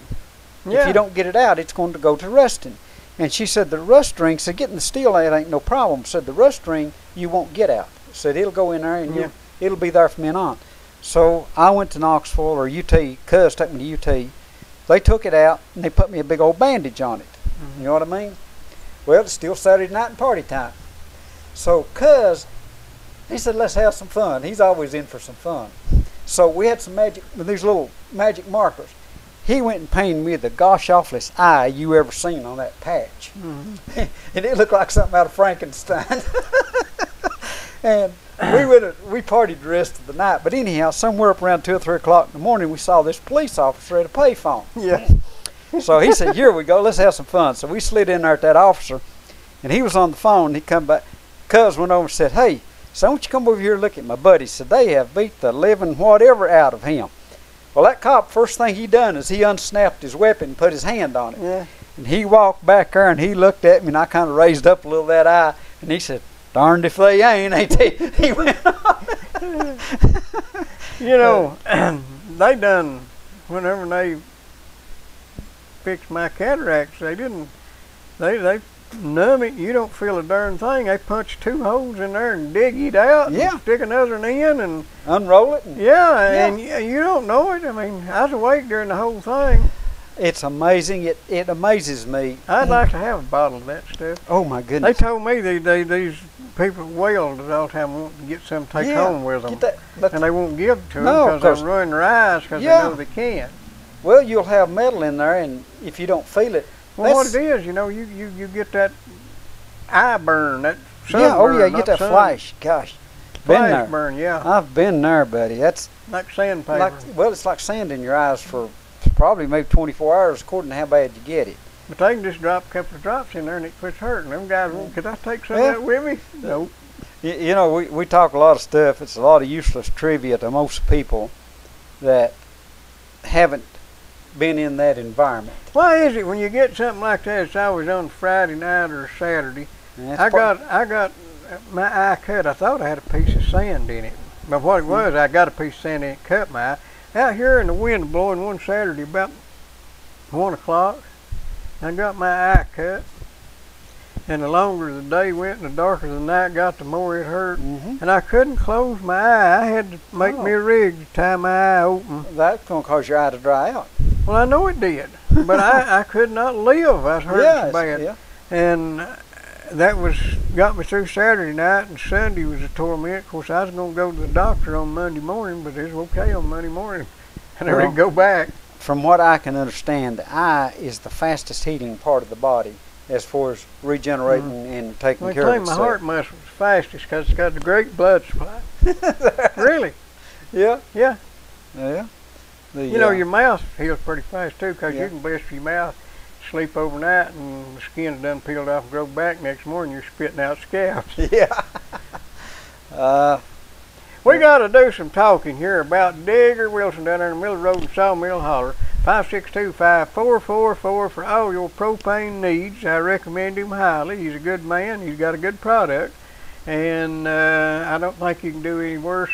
Yeah. If you don't get it out, it's going to go to rusting. And she said, the rust ring, said, getting the steel out ain't no problem. Said, the rust ring, you won't get out. Said, it'll go in there, and it'll be there from then on. So I went to Knoxville, or UT, cuz took me to UT. They took it out, and they put me a big old bandage on it. You know what I mean? Well, it's still Saturday night and party time. So cuz, he said, let's have some fun. He's always in for some fun. So we had some these little magic markers. He went and painted me the gosh awfulest eye you ever seen on that patch. And it looked like something out of Frankenstein. And we partied the rest of the night. But anyhow, somewhere up around 2 or 3 o'clock in the morning, we saw this police officer at a payphone. Yeah. So he said, here we go, let's have some fun. So we slid in there at that officer, and he was on the phone, and he come back. Cuz went over and said, hey, so won't you come over here and look at my buddy? He said, they have beat the living whatever out of him. Well, that cop, first thing he done is he unsnapped his weapon and put his hand on it. Yeah. And he walked back there, and he looked at me, and I kind of raised up a little that eye, and he said, darned if they ain't they? He went on. They done, whenever they fixed my cataracts, they numb it. You don't feel a darn thing. They punch 2 holes in there and dig it out. Yeah. And stick another one in and unroll it. And you don't know it. I mean, I was awake during the whole thing. It's amazing. It amazes me. I'd like to have a bottle of that stuff. Oh my goodness. They told me these people wailed all the time wanting to get some to take home with them. And they won't give it to them because they're ruining their eyes because they know they can't. Well, you'll have metal in there, and if you don't feel it. Well, what it is, you get that eye burn, that sun burn. Oh yeah, you get that flash. Gosh. Flash burn, yeah. I've been there, buddy. That's like sandpaper. It's like sand in your eyes for probably maybe 24 hours, according to how bad you get it. But they can just drop a couple of drops in there and it quits hurting. Them guys won't. Could I take some of that with me? Nope. We talk a lot of stuff. It's a lot of useless trivia to most people that haven't been in that environment. Why is it when you get something like that, it's always on Friday night or Saturday? I got my eye cut. I thought I had a piece of sand in it. But what it was, I got a piece of sand and it cut my eye. Out here in the wind blowing one Saturday about 1 o'clock, I got my eye cut. And the longer the day went and the darker the night got, the more it hurt. And I couldn't close my eye. I had to make me a rig to tie my eye open. That's going to cause your eye to dry out. Well, I know it did, but I could not live. I was hurt so bad. Yeah. And that got me through Saturday night, and Sunday was a torment. Of course, I was going to go to the doctor on Monday morning, but it was okay on Monday morning. And I didn't go back. From what I can understand, the eye is the fastest healing part of the body as far as regenerating and taking care of itself. My heart muscle is fastest because it's got the great blood supply. Really? Yeah. Yeah. Yeah. You know, your mouth heals pretty fast too, because you can blister your mouth, sleep overnight, and the skin done peeled off and grow back. Next morning, you're spitting out scabs. Yeah. We got to do some talking here about Digger Wilson down there in the middle of the road in Sawmill Holler. 562-5444 for all your propane needs. I recommend him highly. He's a good man. He's got a good product, and I don't think you can do any worse.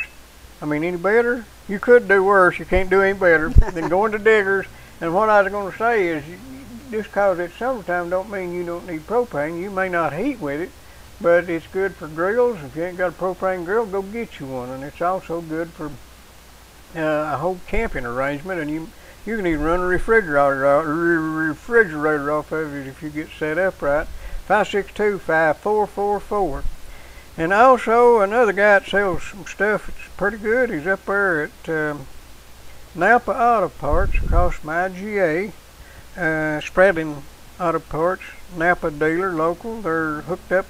I mean, any better? You could do worse. You can't do any better than going to Diggers. And what I was going to say is, just because it's summertime don't mean you don't need propane. You may not heat with it, but it's good for grills. If you ain't got a propane grill, go get you one. And it's also good for a whole camping arrangement. And you can even run a refrigerator off of it if you get set up right. 562-5444. And also another guy that sells some stuff that's pretty good. He's up there at Napa Auto Parts across from IGA. Spreading Auto Parts, Napa dealer, local. They're hooked up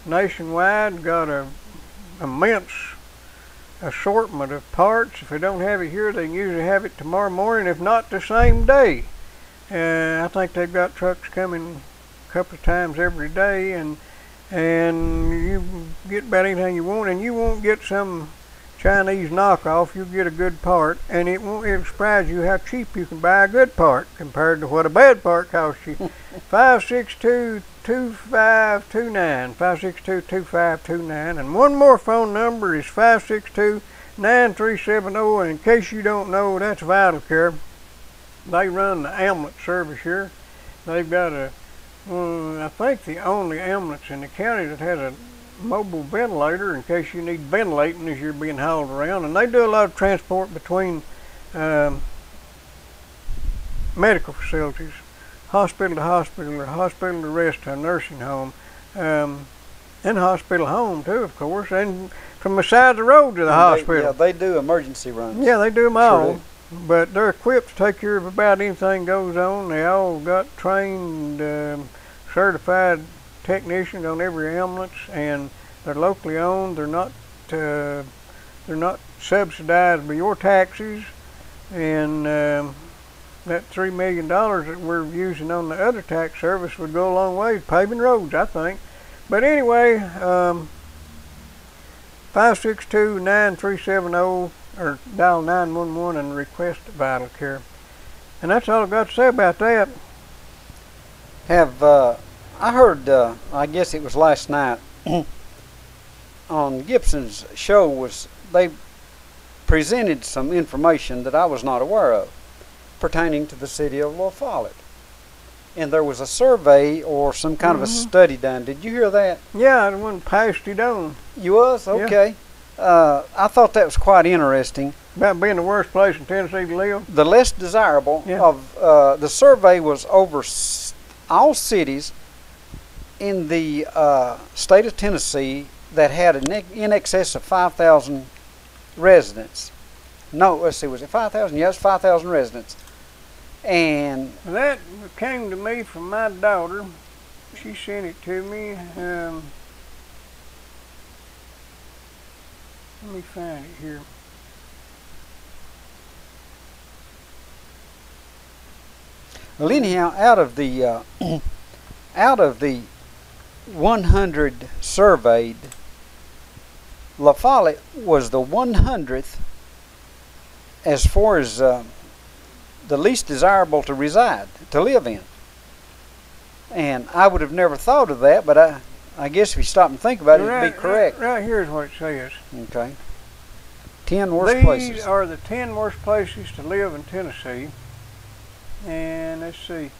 nationwide. Got a immense assortment of parts. If they don't have it here, they can usually have it tomorrow morning, if not the same day. I think they've got trucks coming a couple of times every day, and you get about anything you want, and you won't get some Chinese knockoff. You'll get a good part, and it'll surprise you how cheap you can buy a good part compared to what a bad part costs you. 562-2529, 562-2529, and one more phone number is 562-9370. And in case you don't know, that's Vital Care. They run the ambulance service here. They've got I think the only ambulance in the county that has a mobile ventilator in case you need ventilating as you're being hauled around. And they do a lot of transport between medical facilities, hospital to hospital, or hospital to rest to a nursing home, and hospital home too, of course, and from the side of the road to the hospital. They do emergency runs. Yeah, they do them all. Sure. But they're equipped to take care of about anything goes on. They all got trained, certified technicians on every ambulance, and they're locally owned. They're not subsidized by your taxes, and that $3 million that we're using on the other tax service would go a long way to paving roads, I think. But anyway, 562-9370, or dial 911 and request Vital Care. And that's all I've got to say about that. I heard, I guess it was last night, on Gibson's show, they presented some information that I was not aware of pertaining to the city of La Follette. And there was a survey or some kind of a study done. Did you hear that? Yeah, I went past it on. You was? Okay. Yeah. I thought that was quite interesting. About being the worst place in Tennessee to live? The less desirable of, the survey was over all cities in the state of Tennessee that had in excess of 5,000 residents. No, let's see, was it 5,000? Yes, 5,000 residents. And that came to me from my daughter. She sent it to me. Let me find it here. Well, anyhow, out of the 100 surveyed, La Follette was the 100th as far as the least desirable to live in. And I would have never thought of that, but I guess if you stop and think about it, it'd be correct. Right here is what it says. Okay. 10 worst These places. are the 10 worst places to live in Tennessee. And let's see.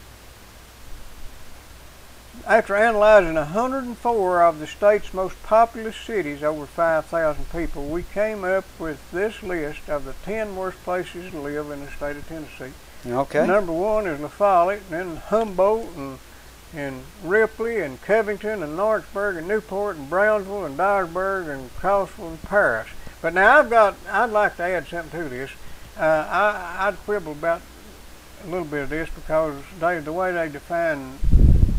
After analyzing 104 of the state's most populous cities, over 5,000 people, we came up with this list of the 10 worst places to live in the state of Tennessee. Okay. Number 1 is La Follette, then Humboldt, and Ripley, and Covington, and Lawrenceburg, and Newport, and Brownsville, and Dyersburg, and Crossville, and Paris. But now I'd like to add something to this. I'd quibble about a little bit of this because the way they define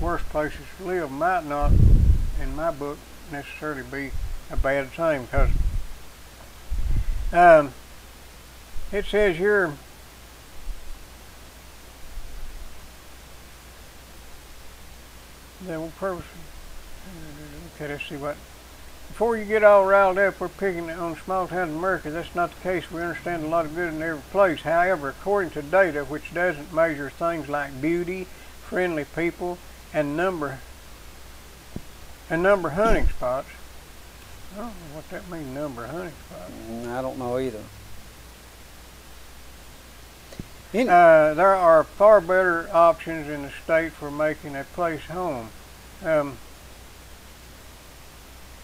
worst places to live might not, in my book, necessarily be a bad thing, because it says here, okay, let's see what. Before you get all riled up, we're picking on small towns in America. That's not the case. We understand a lot of good in every place. However, according to data, which doesn't measure things like beauty, friendly people, and number hunting spots. I don't know what that means, number hunting spots. I don't know either. There are far better options in the state for making a place home.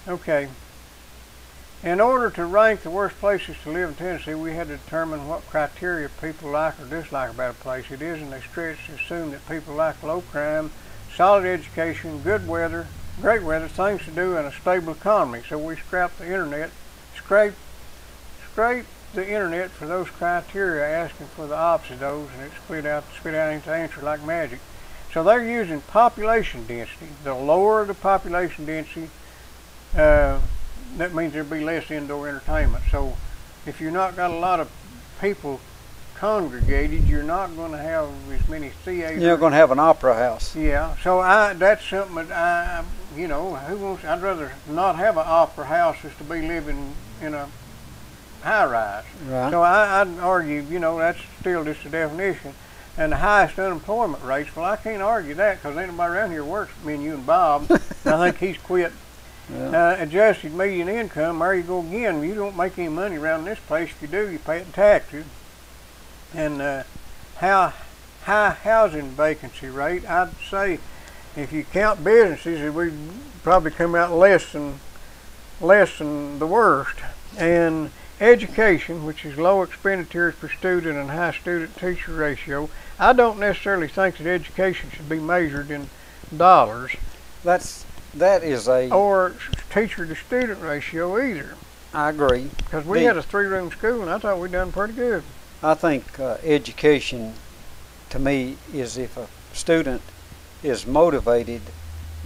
Okay. In order to rank the worst places to live in Tennessee, we had to determine what criteria people like or dislike about a place. It isn't a stretch to assume that people like low crime, solid education, good weather, great weather, things to do, and a stable economy. So we scraped the internet, scraped the internet for those criteria, asking for the opposite of those, and it spit out into answer like magic. So they're using population density. The lower the population density, that means there'll be less indoor entertainment. So if you're not got a lot of people congregated, you're not going to have as many theaters. You're going to have an opera house. Yeah. So that's something that I'd rather not have an opera house as to be living in a high rise. Right. So I'd argue, that's still just a definition. And the highest unemployment rates, well, I can't argue that because ain't nobody around here works for me and you and Bob. And I think he's quit. Yeah. Adjusted median income, there you go again. You don't make any money around this place. If you do, you pay it in taxes. And high housing vacancy rate, I'd say if you count businesses, we'd probably come out less than the worst. And education, which is low expenditures per student and high student-teacher ratio, I don't necessarily think that education should be measured in dollars. That is a... Or teacher-to-student ratio either. I agree. Because we had a 3-room school, and I thought we'd done pretty good. I think education, to me, is if a student is motivated,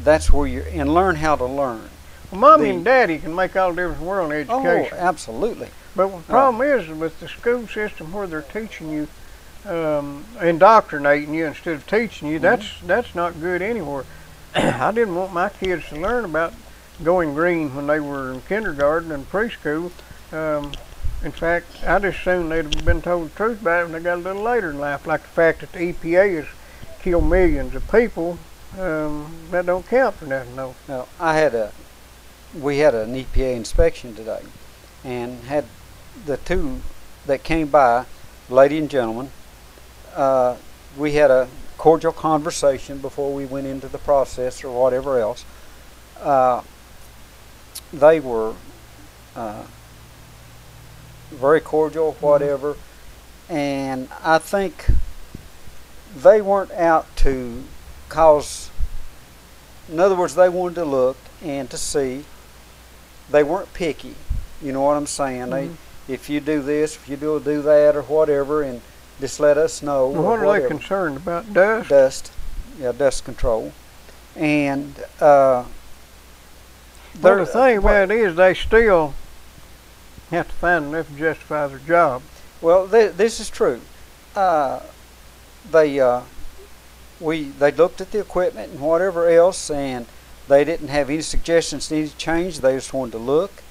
that's where you're... And learn how to learn. Well, Mommy and Daddy can make all the difference in the world in education. Oh, absolutely. But the problem is with the school system where they're teaching you, indoctrinating you instead of teaching you, that's not good anywhere. I didn't want my kids to learn about going green when they were in kindergarten and preschool. In fact, I just assumed they'd have been told the truth about it when they got a little later in life, like the fact that the EPA has killed millions of people. That don't count for nothing, though. No, we had an EPA inspection today, and had the two that came by, lady and gentleman. We had a cordial conversation before we went into the process or whatever else. They were very cordial, whatever, and I think they weren't out to cause, in other words, they wanted to look and to see. They weren't picky, you know what I'm saying? If you do this, if you do that or whatever, and just let us know. Well, what are they concerned about? Dust? Dust, yeah, dust control. And well, the thing about it is they still have to find enough to justify their job. Well, this is true. They looked at the equipment and whatever else, and they didn't have any suggestions needed to change. They just wanted to look,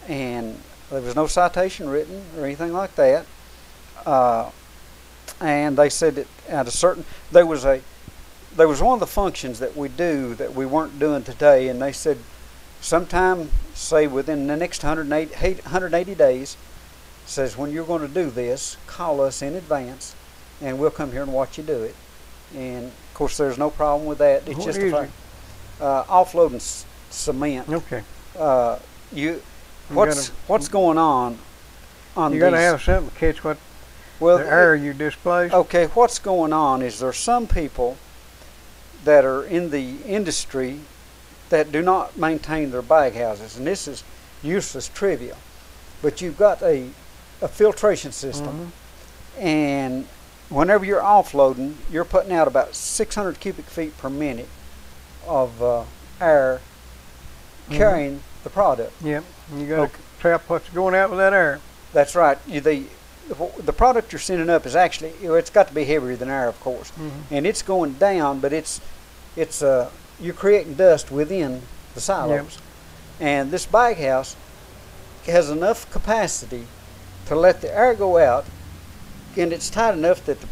and there was no citation written or anything like that. And they said that at a certain, there was one of the functions that we do that we weren't doing today, and they said sometime, say within the next 180 days, says, when you're going to do this, call us in advance, and we'll come here and watch you do it. And of course, there's no problem with that. It's What just is it? Offloading cement. Okay. What's going on You got to have something to catch what well, the air you displaced. Okay, what's going on is there's some people that are in the industry that do not maintain their bag houses, and this is useless trivia. But you've got a filtration system, and whenever you're offloading, you're putting out about 600 cubic feet per minute of air carrying the product. Yep. You got to trap what's going out with that air. That's right. The product you're sending up is actually, it's got to be heavier than air, of course, and it's going down, but you're creating dust within the silos. And this bag house has enough capacity to let the air go out, and it's tight enough that the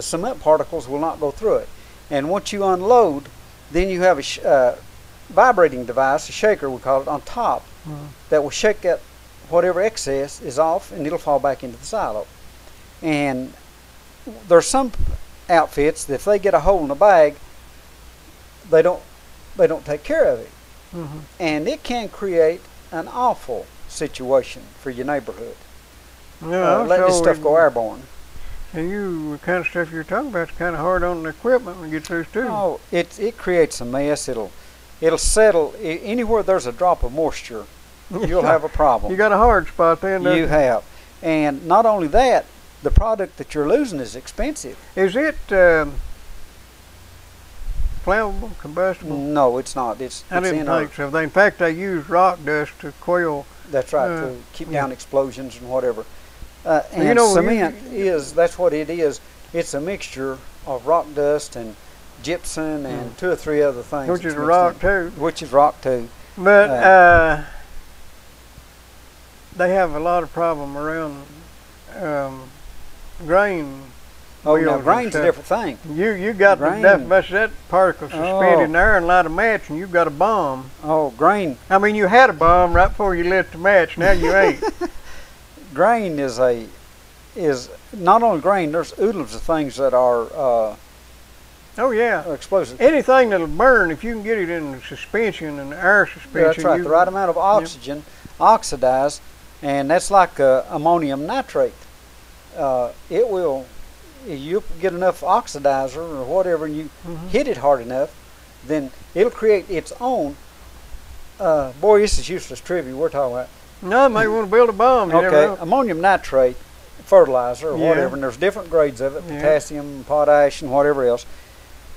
cement particles will not go through it. And once you unload, then you have a vibrating device, a shaker we call it, on top that will shake that whatever excess is off, and it'll fall back into the silo. And there's some outfits that if they get a hole in the bag, they don't take care of it, and it can create an awful situation for your neighborhood. Letting this stuff go airborne. And the kind of stuff you're talking about is kind of hard on the equipment when you get through too. Oh, it creates a mess. It'll settle anywhere there's a drop of moisture. You'll have a problem. You got a hard spot then. You have. And not only that, the product that you're losing is expensive. Is it flammable, combustible? No, it's not. It's I didn't think so. In fact, they use rock dust to quell. That's right, to keep down explosions and whatever. And you know, cement that's what it is. It's a mixture of rock dust and gypsum and 2 or 3 other things. Which is rock too. Which is rock too. But they have a lot of problem around grain. Oh, now grain's a different thing. You got that much of that particle suspended in there and light a match, and you've got a bomb. Oh, grain. I mean, you had a bomb right before you lit the match. Now you ain't. Grain is not only grain. There's oodles of things that are. Oh yeah, explosive. Anything that'll burn if you can get it in suspension and air suspension. That's right. The right amount of oxygen, oxidize, and that's like ammonium nitrate. It will. You get enough oxidizer or whatever, and you hit it hard enough, then it'll create its own. Boy, this is useless trivia we're talking about. No, you might want to build a bomb. Okay, ammonium nitrate fertilizer or whatever, and there's different grades of it, potassium, potash, and whatever else.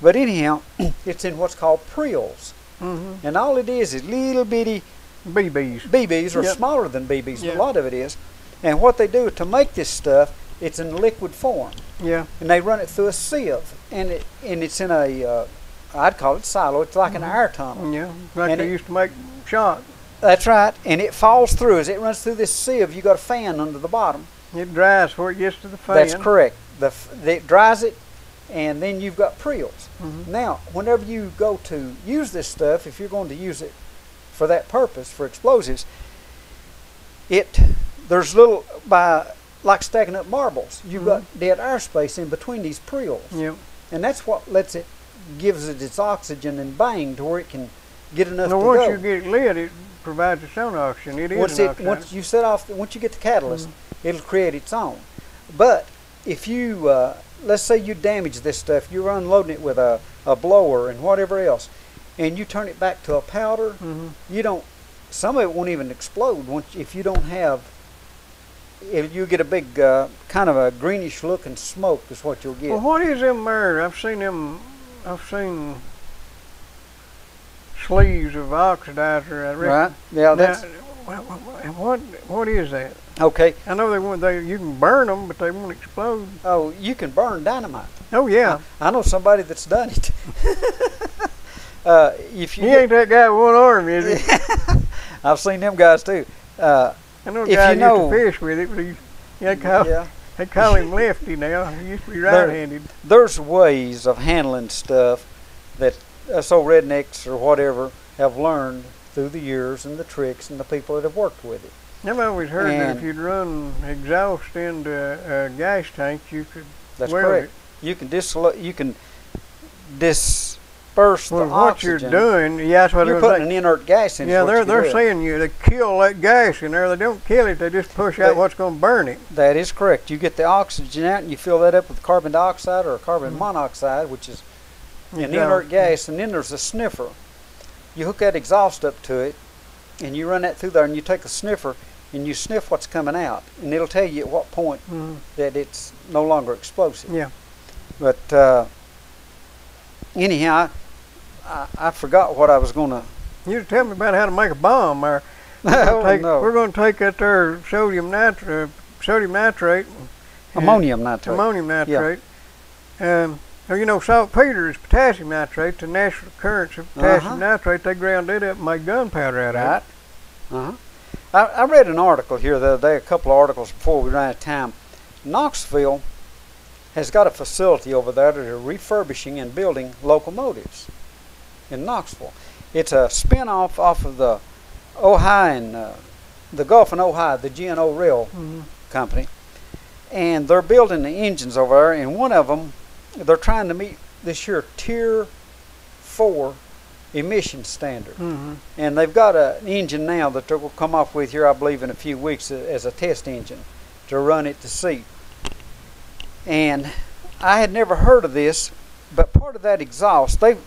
But anyhow, it's in what's called preels, and all it is little bitty BBs, or smaller than BBs, but a lot of it is. And what they do to make this stuff, it's in liquid form. Yeah. And they run it through a sieve, and it's in a I'd call it silo. It's like an air tunnel. Yeah, like they used to make shot. That's right, and it falls through. As it runs through this sieve, you got a fan under the bottom. It dries before it gets to the fan. That's correct. It dries it, and then you've got preels. Now, whenever you go to use this stuff, if you're going to use it for that purpose, for explosives, there's little like stacking up marbles. You've got dead airspace in between these preels. Yep. And that's what gives it its oxygen and bang to where it can get enough to once go. you get it lit, it provides its own oxygen. It is an oxygen. Once you get the catalyst, it'll create its own. But if you, let's say you damage this stuff, you're unloading it with a blower and whatever else, and you turn it back to a powder, some of it won't even explode if you don't have. If you get a big kind of a greenish looking smoke is what you'll get. Well, what is them there? I've seen sleeves of oxidizer. I reckon. Right. Yeah. That's what is that? Okay. I know you can burn them, but they won't explode. Oh, you can burn dynamite. Oh yeah. I know somebody that's done it. He ain't that guy with one arm, is he? I've seen them guys too. I know a guy used to fish with it, but they call him Lefty now. He used to be right-handed. There's ways of handling stuff that us old rednecks or whatever have learned through the years, and the tricks and the people that have worked with it. I've always heard that if you'd run exhaust into a gas tank, you could That's weld correct. it. You can disperse the Well, what oxygen. you're doing, yeah, that's what You're I was putting saying. an inert gas in. Yeah, they're saying you to kill that gas in there. They don't kill it; they just push out what's going to burn it. That is correct. You get the oxygen out, and you fill that up with carbon dioxide or carbon monoxide, which is an inert gas, and then there's a sniffer. You hook that exhaust up to it, and you run that through there, and you take a sniffer, and you sniff what's coming out, and it'll tell you at what point that it's no longer explosive. Yeah. But anyhow, I forgot what I was going to. You tell me about how to make a bomb. Or No. We're going to take that there sodium nitrate, Ammonium nitrate. ammonium nitrate. Well, you know, saltpeter is potassium nitrate. The natural occurrence of potassium nitrate, they ground it up and made gunpowder out of it. I read an article here the other day, a couple of articles before we ran out of time. Knoxville has got a facility over there that are refurbishing and building locomotives in Knoxville. It's a spin-off off of the Ojai and the Gulf and Ojai, the G&O Rail company. And they're building the engines over there, and one of them, they're trying to meet this year Tier 4 emission standard. And they've got an engine now that they're going to come off with here, I believe, in a few weeks as a test engine to run it to see. And I had never heard of this, but part of that exhaust, they've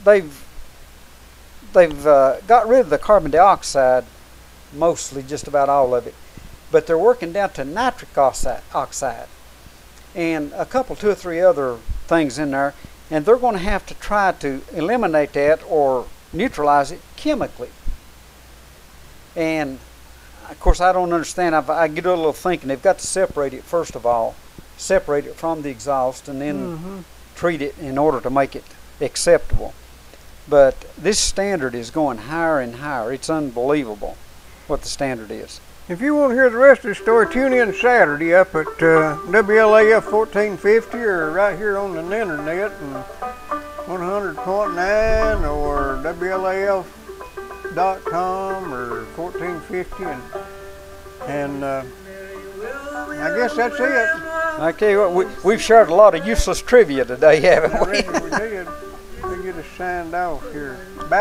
got rid of the carbon dioxide, mostly, just about all of it, but they're working down to nitric oxide and a couple, 2 or 3 other things in there, and they're going to have to try to eliminate that or neutralize it chemically. And of course, I don't understand. I get a little thinking they've got to separate it first of all, separate it from the exhaust, and then treat it in order to make it acceptable. But this standard is going higher and higher. It's unbelievable what the standard is. If you want to hear the rest of the story, tune in Saturday up at WLAF 1450 or right here on the internet and 100.9 or WLAF.com or 1450 and I guess that's it. Okay, well, we've shared a lot of useless trivia today, haven't we? We did. We get us signed off here. Bye.